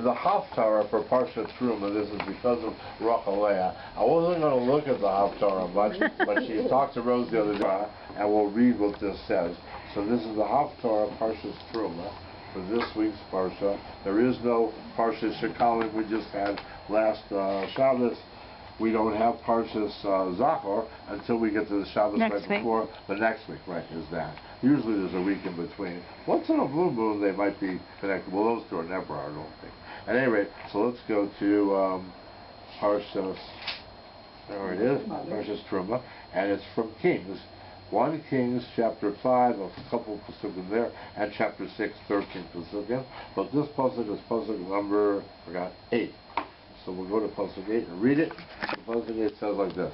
the Haftarah for Parshat Teruma. This is because of Rachalea. I wasn't going to look at the Haftarah much, but she talked to Rose the other day, and we'll read what this says. So this is the Haftarah Parshat Teruma for this week's Parsha. There is no Parshat Shekalim we just had last Shabbos. We don't have Parshas Zachor until we get to the Shabbos before the next week, right, is that. Usually there's a week in between. Once in a blue moon they might be connected. Well, those two are never, I don't think. At any rate, so let's go to Parshas, there it is, Parshas Teruma, and it's from Kings. 1 Kings chapter 5, a couple of Pasukim there, and chapter 6, 13 Pasukim. But this Pasuk is Pasuk number, 8. So we'll go to Pasuk 8 and read it. The Pasuk 8 says like this.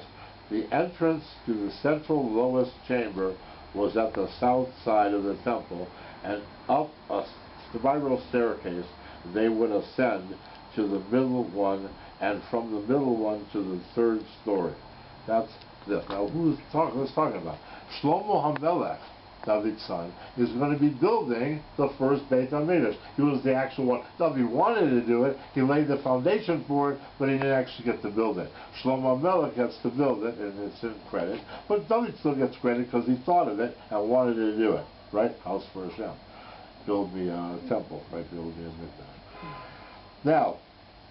The entrance to the central lowest chamber was at the south side of the temple, and up a spiral staircase they would ascend to the middle one, and from the middle one to the third story. That's this. Now who's talking about? Shlomo HaMelech, David's son, is going to be building the first Beit HaMikdash. He was the actual one. David wanted to do it. He laid the foundation for it, but he didn't actually get to build it. Shlomo HaMelech gets to build it, and it's in credit. But David still gets credit because he thought of it and wanted to do it. Right? House for Hashem. Build me a temple. Right? Build me a mikdash. Now,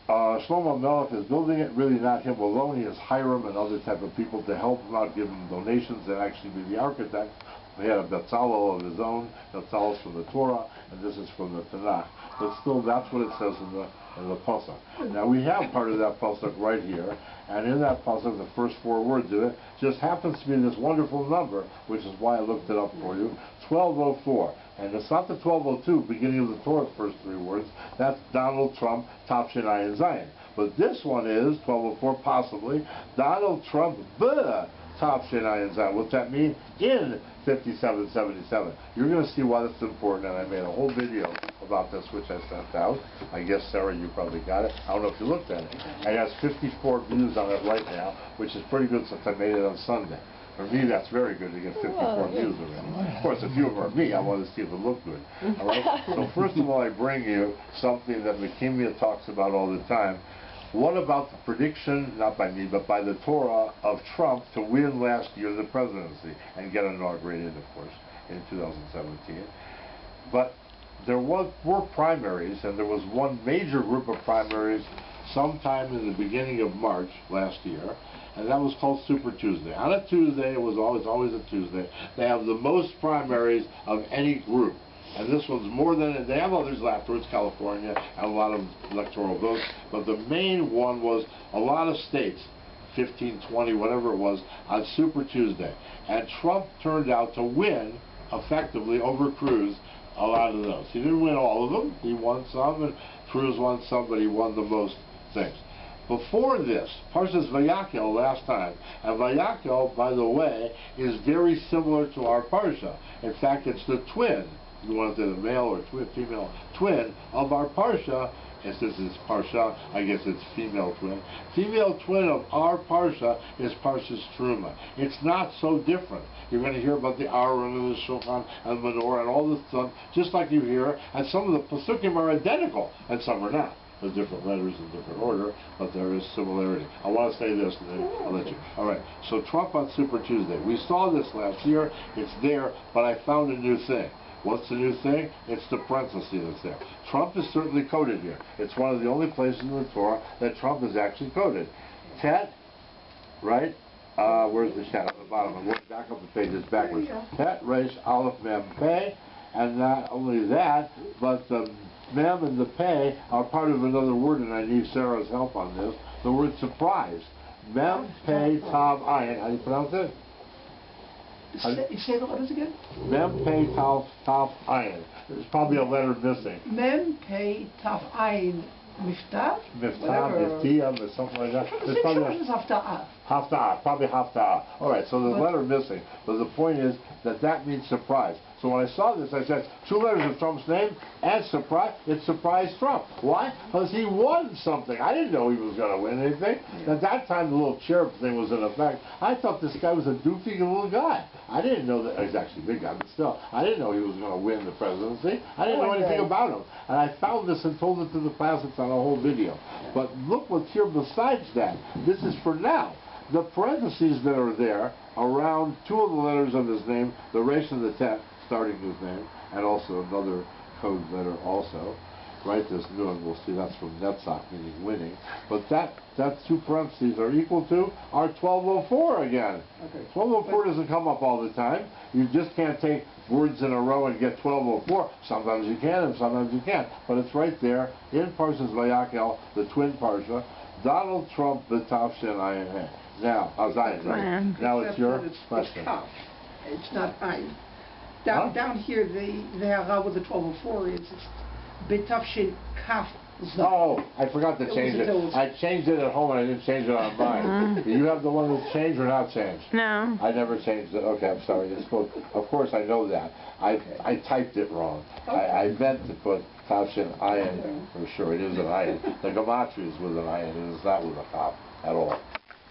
Shlomo HaMelech is building it, really not him alone. He has Hiram and other type of people to help him out, give him donations, and actually be the architect. He had a Betzalel of his own. Betzalel's from the Torah, and this is from the Tanakh. But still, that's what it says in the Pasuk. Now, we have part of that Pasuk right here, and in that Pasuk, the first 4 words of it just happens to be this wonderful number, which is why I looked it up for you, 1204. And it's not the 1202, beginning of the Torah's first 3 words. That's Donald Trump, Tafshin Ayin Zion. But this one is 1204, possibly, Donald Trump, Tafshin Ayin Zion. What's that mean? In 5777. You're going to see why that's important, and I made a whole video about this, which I sent out. I guess, Sarah, you probably got it. I don't know if you looked at it. It has 54 views on it right now, which is pretty good since I made it on Sunday. For me, that's very good to get 54 views already. Of course, a few of them are me. I want to see if it looked good. All right? So first of all, I bring you something that Mekimia talks about all the time. What about the prediction, not by me, but by the Torah, of Trump to win last year the presidency and get inaugurated, of course, in 2017? But there were primaries, and there was one major group of primaries sometime in the beginning of March last year, and that was called Super Tuesday. On a Tuesday, it was always a Tuesday, they have the most primaries of any group. And this one's more than, they have others afterwards, California, and a lot of electoral votes, but the main one was a lot of states, 15, 20, whatever it was, on Super Tuesday. And Trump turned out to win, effectively, over Cruz, a lot of those. He didn't win all of them. He won some, and Cruz won some, but he won the most things. Before this, Parshas Vayakhel last time, and Vayakhel, by the way, is very similar to our Parsha. In fact, it's the twin. You want to say the male or female twin of our Parsha. And since it's Parsha, I guess it's female twin. Female twin of our Parsha is Parshas Teruma. It's not so different. You're going to hear about the Aaron and the Shulchan and the Menorah and all this stuff, just like you hear, and some of the Pasukim are identical, and some are not. There's different letters in different order, but there is similarity. I want to say this, and then I'll let you. All right, so Trump on Super Tuesday. We saw this last year. It's there, but I found a new thing. What's the new thing? It's the parenthesis that's there. Trump is certainly coded here. It's one of the only places in the Torah that Trump is actually coded. Tet, right? Where's the chat? At the bottom. I'm going back up the pages backwards. Tet, Resh, Aleph, Mem, Pei. And not only that, but the Mem and the Pei are part of another word, and I need Sarah's help on this. The word surprise. Mem, Pei, Tav, Ayin. How do you pronounce it? Say the letters again? Mem, Pei, Tav, Ayin. There's probably a letter missing. Mem, Pei, Tav, Ayin, Miftav? Miftav, Miftiyah, or something like that. There's probably Hafta'ah. Probably Hafta'ah. All right, so there's a letter missing. But the point is that means surprise. So when I saw this, I said, 2 letters of Trump's name, and surprise, it surprised Trump. Why? Because he won something. I didn't know he was going to win anything. At that time, the little cherub thing was in effect. I thought this guy was a doofy little guy. I didn't know that, he's actually a big guy, but still, I didn't know he was going to win the presidency. I didn't know anything about him. And I found this and told it to the class. It's on a whole video. But look what's here besides that. This is for now. The parentheses that are there around 2 of the letters of his name, the resh and the tet, starting his name, and also another code letter also. Right, this new one, we'll see that's from Netzach, meaning winning. But that 2 parentheses are equal to our 1204 again. Okay. 1204 doesn't come up all the time. You just can't take words in a row and get 1204. Sometimes you can and sometimes you can't. But it's right there in Parshas Vayakhel, the twin Parsha, Donald Trump, B'Tavshin Ayin. Now, Zion, right? Now it's your question. It's not Ayin. Down here, the hara with the 1204 is B'Tavshin Kaf. Oh, I forgot to change it. I changed it at home and I didn't change it on mine. Do you have the one that's changed or not changed? No. I never changed it. Okay, I'm sorry. Of course, I know that. I typed it wrong. I meant to put Tavshin Ayin for sure. It is an Ayin. The Gematria is with an Ayin. It is not with a Kaf at all.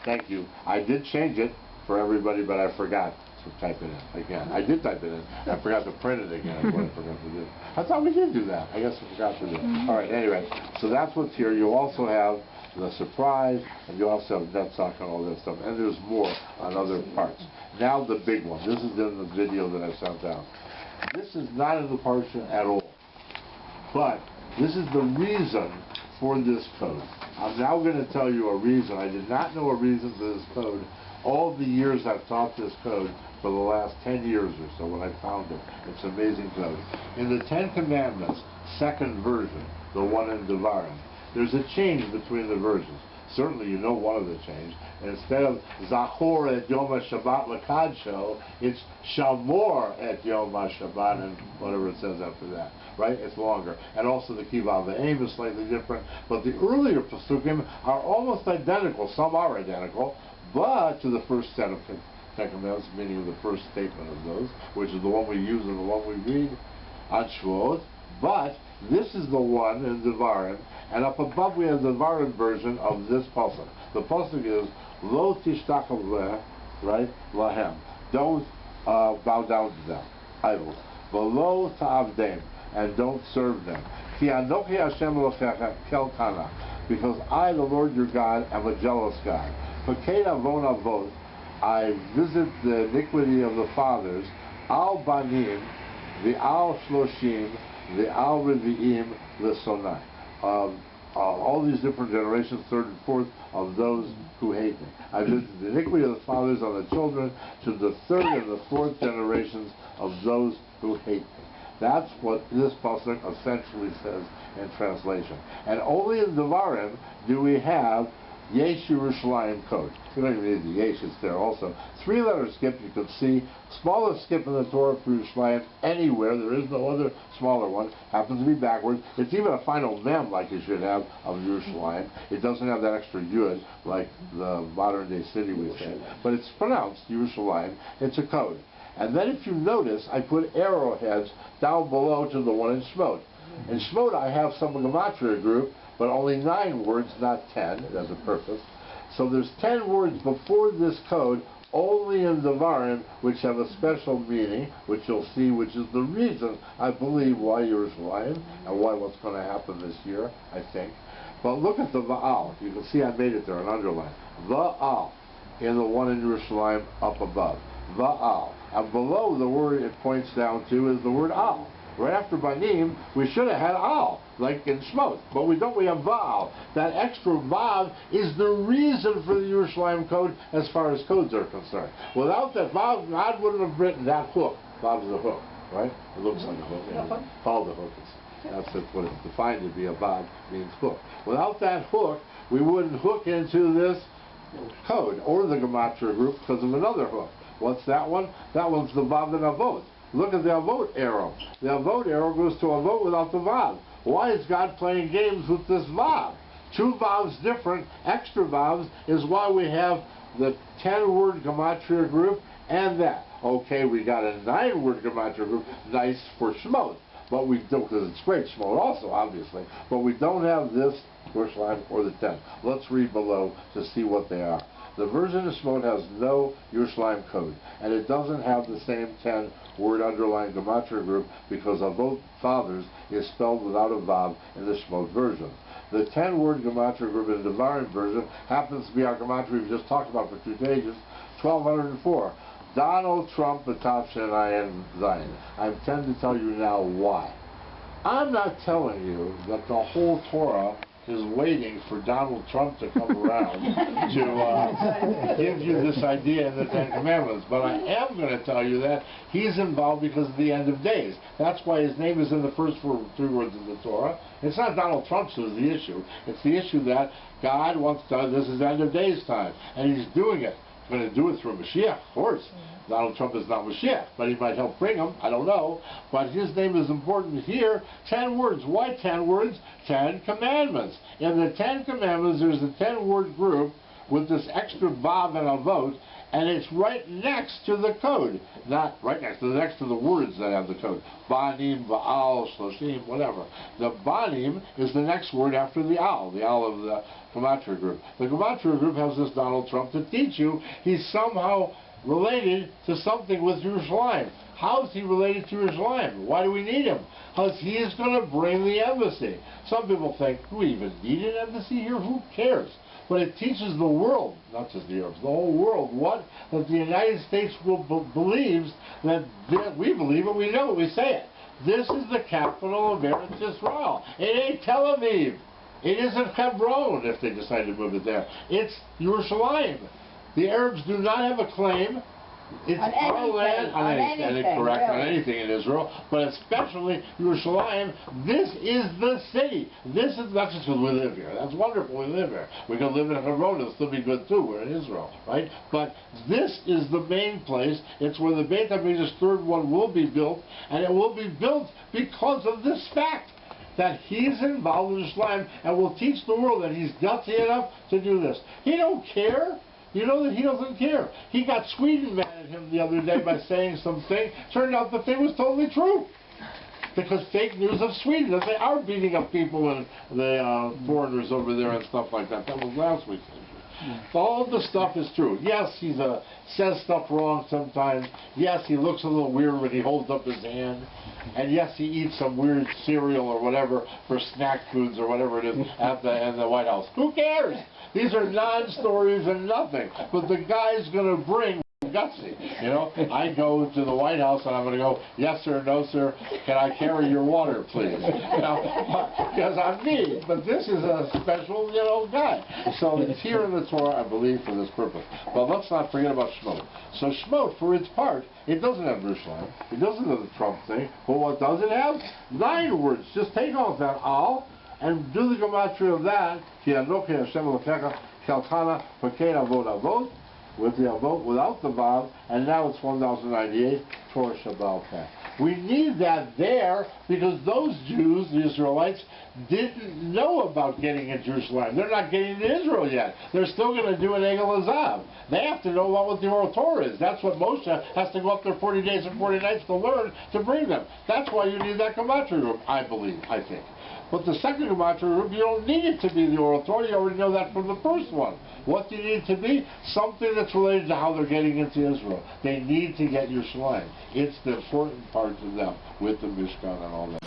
Thank you. I did change it for everybody, but I forgot to type it in again. I did type it in. I forgot to print it again. That's what I forgot to do. I thought we did do that. I guess I forgot to do it. All right, anyway. So that's what's here. You also have the surprise, and you also have Netzach and all that stuff. And there's more on other parts. Now the big one. This is in the video that I sent out. This is not in the Parsha at all. But this is the reason for this code. I'm now going to tell you a reason. I did not know a reason for this code all the years I've taught this code for the last 10 years or so when I found it. It's an amazing code. In the 10 Commandments, second version, the one in Devarim, there's a change between the versions. Certainly you know one of the change. Instead of Zachor et Yom HaShabbat L'Kadsho, it's Shamor et Yom HaShabbat, and whatever it says after that. Right? It's longer. And also the Kivav V'Aim is slightly different. But the earlier Pesukim are almost identical. Some are identical. But to the first set of 10 Commandments, meaning the first statement of those, which is the one we use and the one we read on Shavuot. But this is the one in Devarim, and up above we have the Devarim version of this pasuk. The pasuk is Lo Tishtachav Leh, right? Lahem. Don't bow down to them. Idols. V'lo ta'avdem, and don't serve them. Ki anochi Hashem Elokecha kel kana, because I, the Lord your God, am a jealous God. V'kei avon avot, I visit the iniquity of the fathers, al banim, the al shloshim, the al revi'im l'sonai. All these different generations, third and fourth, of those who hate me. I visit the iniquity of the fathers on the children to the third and the fourth generations of those who hate me. That's what this pasuk essentially says in translation. And only in Devarim do we have Yesh Yerushalayim code. You don't even need the Yesh, it's there also. 3-letter skip you can see. Smallest skip in the Torah for Yerushalayim anywhere. There is no other smaller one. Happens to be backwards. It's even a final mem like you should have of Yerushalayim. It doesn't have that extra yud like the modern day city we say. But it's pronounced Yerushalayim. It's a code. And then if you notice, I put arrowheads down below to the one in Shmot. In Shmot I have some Gematria group, but only 9 words, not 10. It has a purpose. So there's 10 words before this code, only in Devarim, which have a special meaning, which you'll see, which is the reason, I believe, why Yerushalayim, and why what's going to happen this year, I think. But look at the Va'al. You can see I made it there, an underline. Va'al, in the one in Yerushalayim up above. Va'al. And below the word it points down to is the word Al. Right after Banim, we should have had Al, like in Shmot. But we don't, we have Vav. That extra Vav is the reason for the Yerushalayim code as far as codes are concerned. Without that Vav, God wouldn't have written that hook. Vav is a hook, right? It looks like a hook. Yeah. Called a hook. That's what it's defined to be. A Vav means hook. Without that hook, we wouldn't hook into this code or the Gematria group because of another hook. What's that one? That one's the Vav and Avot. Look at the Avot arrow. The Avot arrow goes to Avot without the Vav. Why is God playing games with this Vav? 2 Vavs different, extra Vavs, is why we have the 10-word Gematria group and that. Okay, we got a 9-word gematria group, nice for Shemot. But we don't, because it's great Shemot also, obviously. But we don't have this Yerushalayim or the 10. Let's read below to see what they are. The version of Shemot has no Yerushalayim code, and it doesn't have the same 10-word underlying gematria group because of both fathers is spelled without a vav in the Shemot version. The 10-word gematria group in the Devarim version happens to be our gematria we've just talked about for 2 pages, 1204. Donald Trump, B'Tavshin Ayin Zayin. I intend to tell you now why. I'm not telling you that the whole Torah is waiting for Donald Trump to come around to give you this idea in the 10 Commandments. But I am going to tell you that he's involved because of the end of days. That's why his name is in the first 3 words of the Torah. It's not Donald Trump who's the issue. It's the issue that God wants to, this is end of days time, and he's doing it. Going to do it through Mashiach, of course. Donald Trump is not Mashiach, but he might help bring him. I don't know. But his name is important here. 10 words. Why 10 words? 10 commandments. In the 10 commandments, there's a 10-word group with this extra vav and avot, and it's right next to the code. Not right next to the words that have the code. Banim, Baal, Shloshim, whatever. The Banim is the next word after the Al of the gematria group. The gematria group has this Donald Trump to teach you he's somehow related to something with Yerushalayim. How is he related to Yerushalayim? Why do we need him? Because he is going to bring the embassy. Some people think, do we even need an embassy here? Who cares? But it teaches the world, not just the Arabs, the whole world, what? That the United States believes that we believe it, we know it, we say it. This is the capital of Eretz Yisrael. It ain't Tel Aviv. It isn't Hebron if they decide to move it there. It's Yerushalayim. The Arabs do not have a claim. It's our land on anything in Israel, but especially Yerushalayim. This is the city. This is not just because we live here. That's wonderful. We live here. We can live in Hebron. It'll still be good too. We're in Israel, right? But this is the main place. It's where the Beit HaMikdash's 3rd one will be built, and it will be built because of this fact that he's involved in Islam and will teach the world that he's gutsy enough to do this. He don't care. You know that he doesn't care. He got Sweden mad at him the other day by saying something. Turned out the thing was totally true. Because fake news of Sweden, that they are beating up people and the foreigners over there and stuff like that. That was last week's issue. All of the stuff is true. Yes, he says stuff wrong sometimes. Yes, he looks a little weird when he holds up his hand. And yes, he eats some weird cereal or whatever for snack foods or whatever it is in the White House. Who cares? These are non-stories and nothing. But the guy's going to bring gutsy. You know, I go to the White House and I'm going to go, yes sir, no sir, can I carry your water please? You know, because I'm me. But this is a special, you know, guy. So it's here in the Torah, I believe, for this purpose. But let's not forget about Shemot. So Shemot, for its part, it doesn't have Yerushalayim. It doesn't have the Trump thing. But what does it have? 9 words. Just take off that Al and do the gematria of that. Ki Anochi Hashem Elokecha Shalchana Pakei Avot Avot, with the avot, without the vav, and now it's 1098, Torah Shabbat Peh. We need that there because those Jews, the Israelites, didn't know about getting into Jerusalem. They're not getting to Israel yet. They're still going to do an Egel Azav. They have to know what the oral Torah is. That's what Moshe has to go up there 40 days and 40 nights to learn to bring them. That's why you need that gematria group, I believe, I think. But the second gematria group, you don't need it to be the oral Torah. You already know that from the first one. What do you need it to be? Something that's related to how they're getting into Israel. They need to get Yerushalayim. It's the important part to them with the Mishkan and all that.